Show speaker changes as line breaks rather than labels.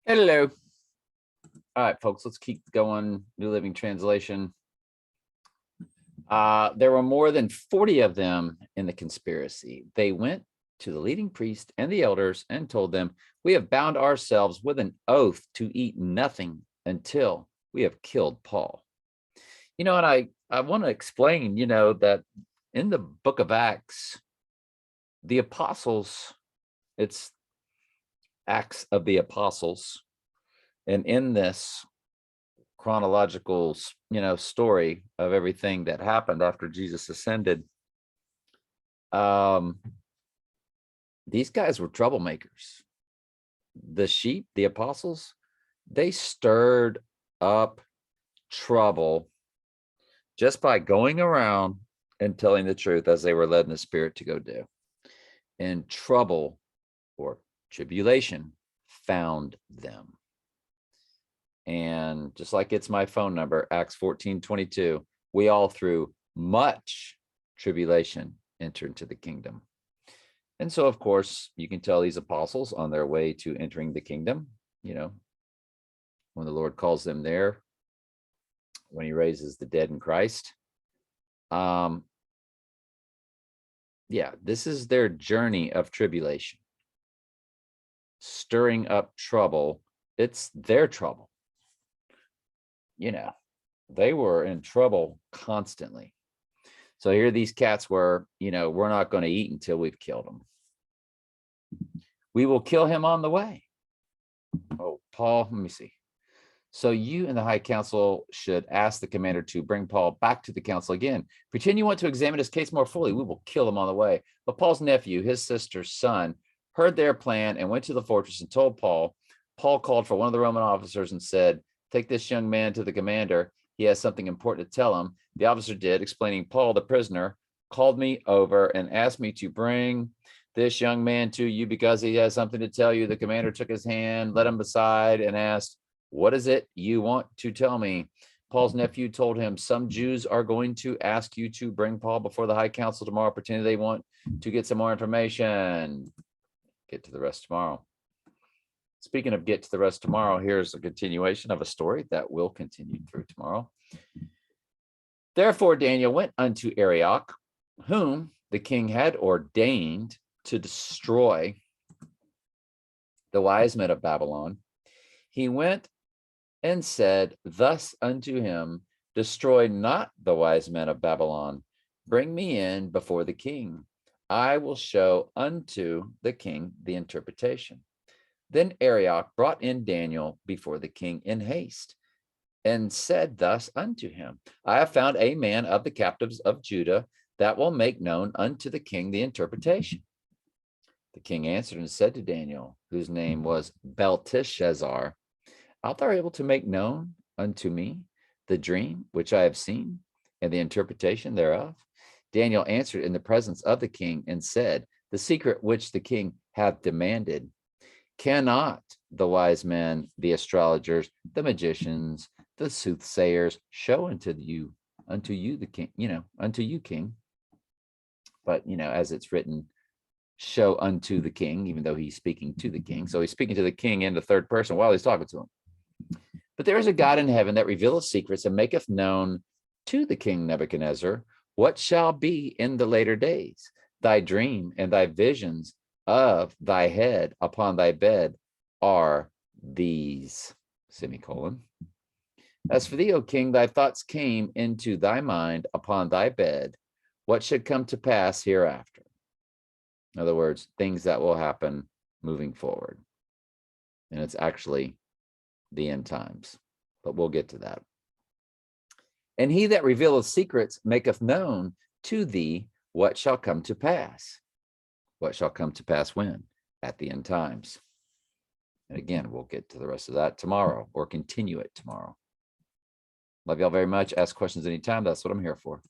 Hello. All right, folks, let's keep going. New Living Translation. There were more than 40 of them in the conspiracy. They went to the leading priest and the elders and told them, "We have bound ourselves with an oath to eat nothing until we have killed Paul." And I want to explain, that in the book of Acts, the apostles, it's Acts of the Apostles. And in this chronological, story of everything that happened after Jesus ascended, um, these guys were troublemakers. The sheep, the apostles, they stirred up trouble just by going around and telling the truth as they were led in the Spirit to go do. And trouble or tribulation found them. And just like it's my phone number, Acts 14:22, we all through much tribulation enter into the kingdom. And so, of course, you can tell these apostles on their way to entering the kingdom, when the Lord calls them there, when he raises the dead in Christ. This is their journey of tribulation, stirring up trouble. It's their trouble. They were in trouble constantly. So here these cats were, we're not going to eat until we've killed him. We will kill him on the way. Oh, Paul, let me see. So you and the high council should ask the commander to bring Paul back to the council again. Pretend you want to examine his case more fully. We will kill him on the way. But Paul's nephew, his sister's son, heard their plan and went to the fortress and told Paul. Paul called for one of the Roman officers and said, "Take this young man to the commander. He has something important to tell him." The officer did, explaining. Paul, the prisoner, called me over and asked me to bring this young man to you because he has something to tell you. The commander took his hand, led him aside, and asked, "What is it you want to tell me?" Paul's nephew told him, "Some Jews are going to ask you to bring Paul before the high council tomorrow, pretending they want to get some more information." Get to the rest tomorrow. Speaking of get to the rest tomorrow, here's a continuation of a story that will continue through tomorrow. Therefore, Daniel went unto Arioch, whom the king had ordained to destroy the wise men of Babylon. He went and said thus unto him, "Destroy not the wise men of Babylon. Bring me in before the king. I will show unto the king the interpretation." Then Arioch brought in Daniel before the king in haste and said thus unto him, "I have found a man of the captives of Judah that will make known unto the king the interpretation." The king answered and said to Daniel, whose name was Belteshazzar, "Art thou able to make known unto me the dream which I have seen and the interpretation thereof?" Daniel answered in the presence of the king and said, "The secret which the king hath demanded cannot the wise men, the astrologers, the magicians, the soothsayers show unto you the king, unto you, king." But as it's written, show unto the king, even though he's speaking to the king. So he's speaking to the king in the third person while he's talking to him. "But there is a God in heaven that revealeth secrets and maketh known to the king Nebuchadnezzar what shall be in the later days. Thy dream and thy visions of thy head upon thy bed are these, semicolon. As for thee, O king, thy thoughts came into thy mind upon thy bed, what should come to pass hereafter." In other words, things that will happen moving forward. And it's actually the end times, but we'll get to that. "And he that revealeth secrets maketh known to thee what shall come to pass." What shall come to pass when? At the end times. And again, we'll get to the rest of that tomorrow or continue it tomorrow. Love y'all very much. Ask questions anytime. That's what I'm here for.